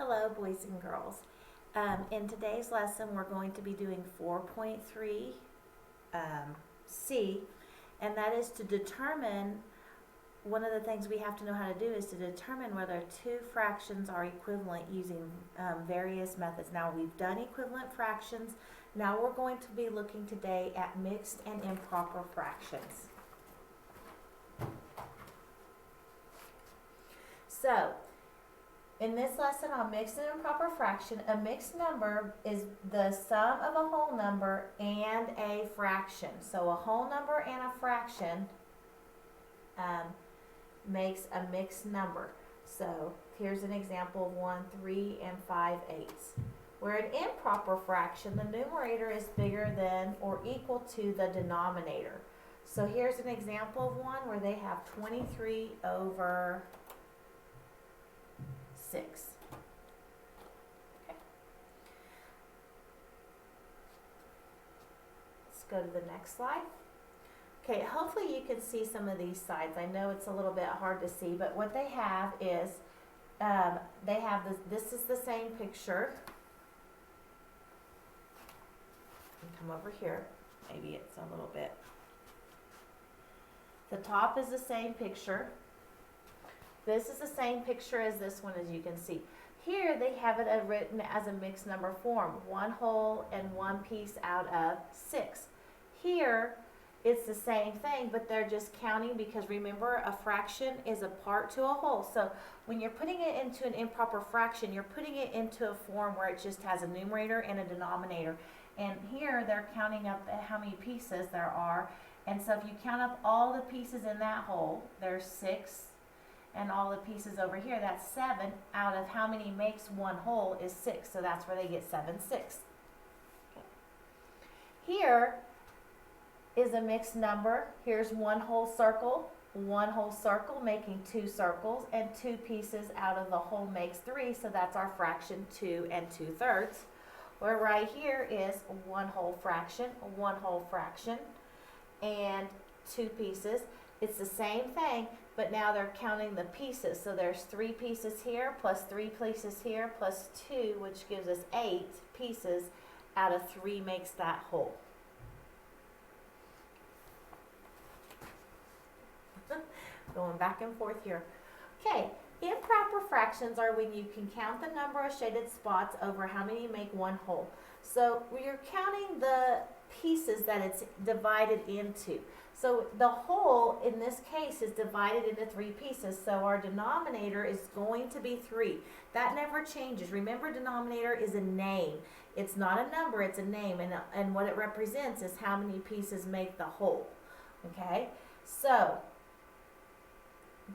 Hello, boys and girls. In today's lesson, we're going to be doing 4.3 C, and that is to determine, one of the things we have to know how to do is to determine whether two fractions are equivalent using various methods. Now, we've done equivalent fractions. Now we're going to be looking today at mixed and improper fractions. So, in this lesson on mixed and improper fraction, a mixed number is the sum of a whole number and a fraction. So a whole number and a fraction makes a mixed number. So here's an example of 1 3 and 5/8. Where an improper fraction, the numerator is bigger than or equal to the denominator. So here's an example of one where they have 23 over 6. Okay. Let's go to the next slide. Okay, hopefully you can see some of these sides. I know it's a little bit hard to see, but what they have is they have this is the same picture. Come over here. Maybe it's a little bit. The top is the same picture. This is the same picture as this one, as you can see. Here they have it written as a mixed number form, one whole and one piece out of 6. Here it's the same thing, but they're just counting because remember, a fraction is a part to a whole. So when you're putting it into an improper fraction, you're putting it into a form where it just has a numerator and a denominator. And here they're counting up how many pieces there are. And so if you count up all the pieces in that whole, there's 6. And all the pieces over here, that's 7 out of how many makes one whole is 6. So that's where they get 7/6. Okay. Here is a mixed number. Here's one whole circle making 2 circles, and 2 pieces out of the whole makes 3. So that's our fraction 2 and 2/3. Where right here is one whole fraction, and 2 pieces. It's the same thing, but now they're counting the pieces. So there's 3 pieces here, plus 3 pieces here, plus 2, which gives us 8 pieces out of 3 makes that whole. Going back and forth here. Okay, improper fractions are when you can count the number of shaded spots over how many make one whole. So you're counting the pieces that it's divided into. So the whole, in this case, is divided into 3 pieces. So our denominator is going to be 3. That never changes. Remember, denominator is a name. It's not a number, it's a name. And what it represents is how many pieces make the whole. Okay? So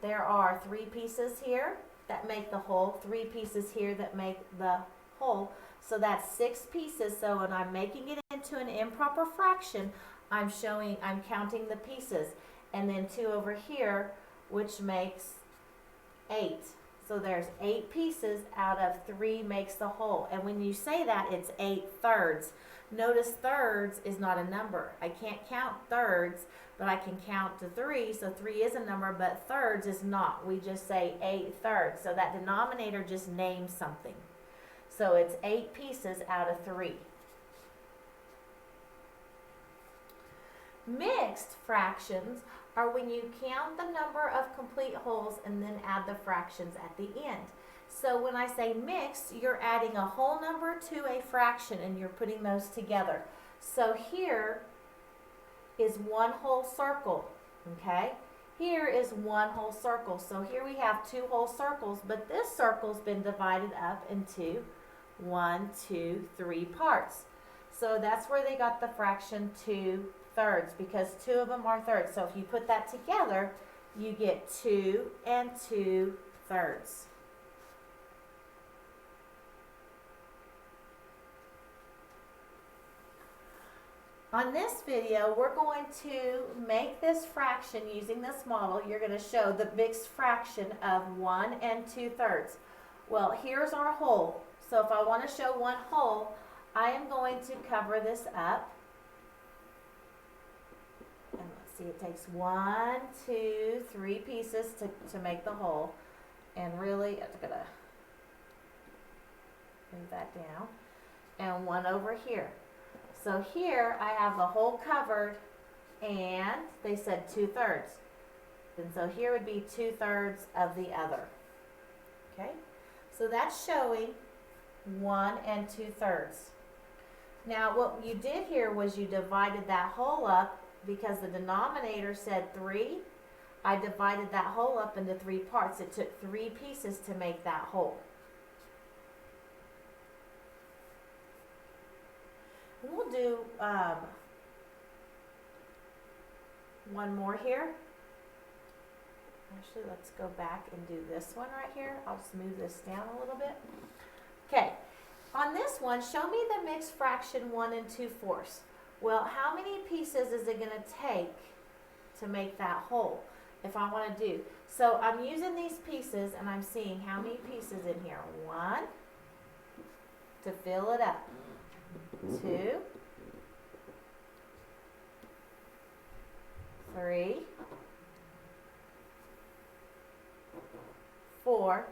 there are 3 pieces here that make the whole, 3 pieces here that make the whole. So that's 6 pieces. So when I'm making it into an improper fraction, I'm counting the pieces. And then 2 over here, which makes 8. So there's 8 pieces out of 3 makes the whole. And when you say that, it's 8/3. Notice thirds is not a number. I can't count thirds, but I can count to 3. So 3 is a number, but thirds is not. We just say 8/3. So that denominator just names something. So it's 8 pieces out of 3. Mixed fractions are when you count the number of complete wholes and then add the fractions at the end. So when I say mixed, you're adding a whole number to a fraction and you're putting those together. So here is one whole circle, okay? Here is one whole circle. So here we have 2 whole circles, but this circle's been divided up into 1, 2, 3 parts. So that's where they got the fraction 2/3, because 2 of them are thirds. So if you put that together, you get 2 and 2/3. On this video, we're going to make this fraction using this model. You're going to show the mixed fraction of 1 and 2/3. Well, here's our whole. So if I want to show one whole, I am going to cover this up. And let's see, it takes 1, 2, 3 pieces to make the whole. And really, it's gonna Move that down. And 1 over here. So here I have the whole covered, and they said 2/3. And so here would be 2/3 of the other. Okay? So that's showing 1 and 2/3. Now what you did here was you divided that whole up because the denominator said 3. I divided that whole up into 3 parts. It took 3 pieces to make that whole. And we'll do one more here. Actually, let's go back and do this one right here. I'll smooth this down a little bit. Okay, on this one, show me the mixed fraction 1 and 2/4. Well, how many pieces is it going to take to make that whole if I want to do? So I'm using these pieces and I'm seeing how many pieces in here. 1 to fill it up. 2, 3, 4,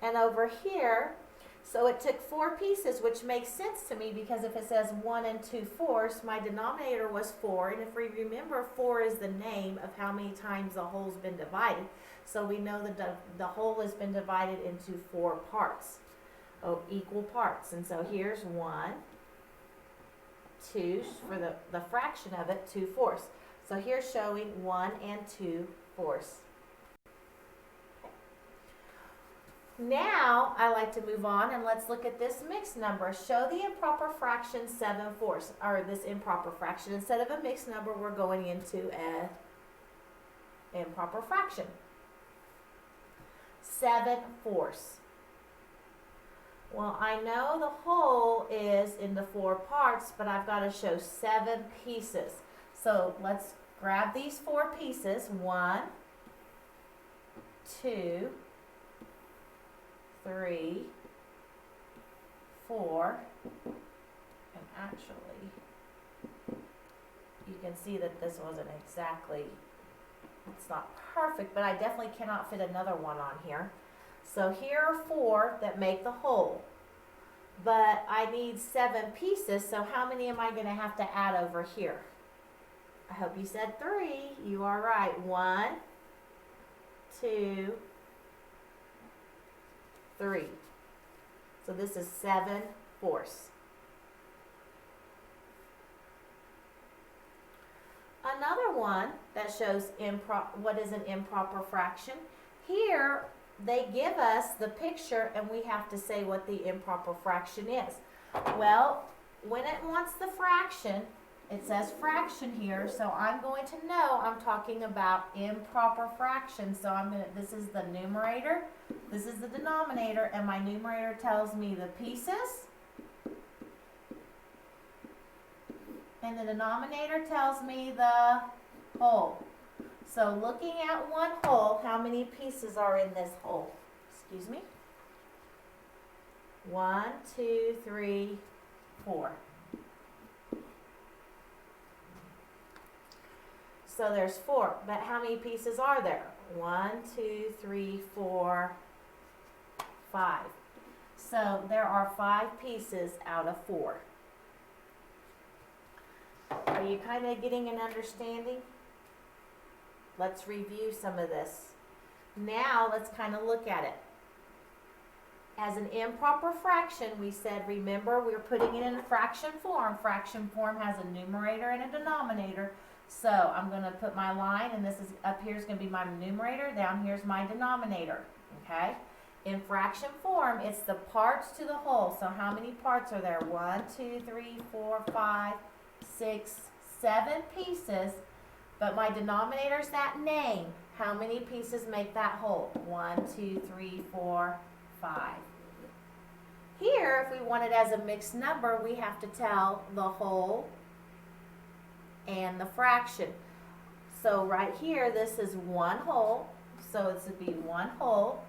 and over here, so it took 4 pieces, which makes sense to me because if it says 1 and 2/4, my denominator was 4, and if we remember, 4 is the name of how many times the whole's been divided. So we know that the whole has been divided into 4 parts, equal parts. And so here's 1, 2, for the fraction of it, 2/4. So here's showing 1 and 2/4. Now, I like to move on and let's look at this mixed number. Show the improper fraction 7/4, or this improper fraction. Instead of a mixed number, we're going into an improper fraction. 7/4. Well, I know the whole is in the 4 parts, but I've got to show 7 pieces. So let's grab these 4 pieces. 1, 2, 3, 4, and actually, you can see that this wasn't exactly, it's not perfect, but I definitely cannot fit another one on here. So here are 4 that make the whole, but I need 7 pieces, so how many am I going to have to add over here? I hope you said 3. You are right. 1, 2, 3. So this is 7/4. Another one that shows what is an improper fraction. Here they give us the picture and we have to say what the improper fraction is. Well, when it wants the fraction, it says fraction here, so I'm going to know I'm talking about improper fraction. So this is the numerator, this is the denominator, and my numerator tells me the pieces, and the denominator tells me the whole. So looking at one whole, how many pieces are in this whole? Excuse me. 1, 2, 3, 4. So there's 4, but how many pieces are there? 1, 2, 3, 4, 5. So there are 5 pieces out of 4. Are you kind of getting an understanding? Let's review some of this. Now let's kind of look at it. As an improper fraction, we said, remember, we're putting it in a fraction form. Fraction form has a numerator and a denominator. So I'm going to put my line, and this is up here is going to be my numerator, down here's my denominator, okay? In fraction form, it's the parts to the whole. So how many parts are there? 1, 2, 3, 4, 5, 6, 7 pieces, but my denominator's that name. How many pieces make that whole? 1, 2, 3, 4, 5. Here, if we want it as a mixed number, we have to tell the whole and the fraction. So right here, this is 1 whole, so this would be 1 whole.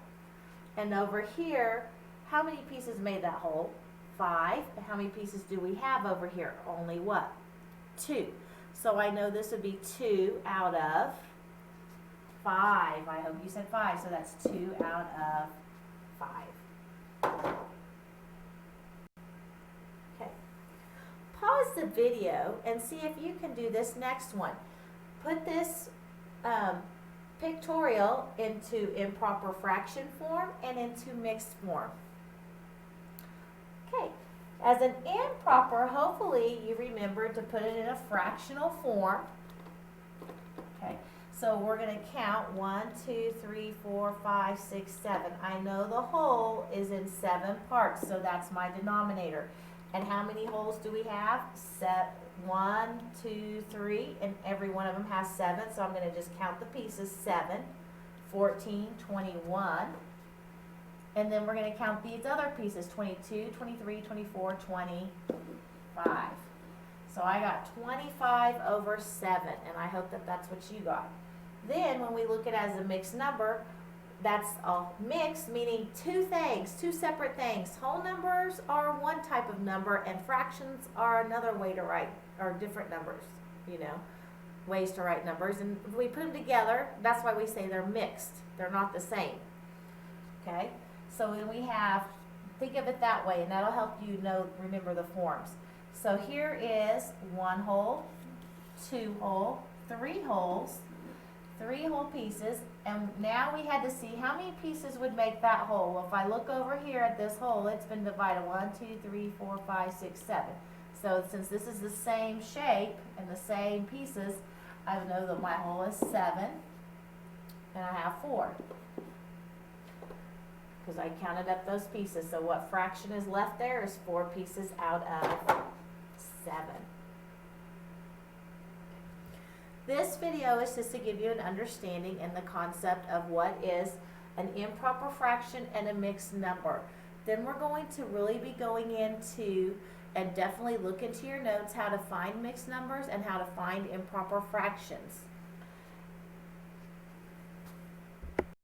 And over here, how many pieces made that whole? 5. And how many pieces do we have over here? Only what? 2. So I know this would be 2 out of 5. I hope you said 5, so that's 2 out of 5. the video and see if you can do this next one. Put this pictorial into improper fraction form and into mixed form. Okay, as an improper, hopefully you remember to put it in a fractional form. Okay, so we're going to count 1, 2, 3, 4, 5, 6, 7. I know the whole is in 7 parts, so that's my denominator. And how many holes do we have? 1, 2, 3, and every one of them has 7, so I'm going to just count the pieces. 7, 14, 21. And then we're going to count these other pieces, 22, 23, 24, 25. So I got 25 over 7, and I hope that that's what you got. Then when we look at it as a mixed number, that's a mix, meaning two things, two separate things. Whole numbers are one type of number, and fractions are another way to write, or different numbers, you know, ways to write numbers. And if we put them together, that's why we say they're mixed. They're not the same. Okay? So when we have, think of it that way, and that'll help you remember the forms. So here is 1 hole, 2 hole, 3 holes, 3 whole pieces, and now we had to see how many pieces would make that hole. Well, if I look over here at this hole, it's been divided 1, 2, 3, 4, 5, 6, 7. So since this is the same shape and the same pieces, I know that my hole is 7, and I have 4. Because I counted up those pieces. So what fraction is left there is 4 pieces out of 7. This video is just to give you an understanding and the concept of what is an improper fraction and a mixed number. Then we're going to really be going into, and definitely look into your notes, how to find mixed numbers and how to find improper fractions.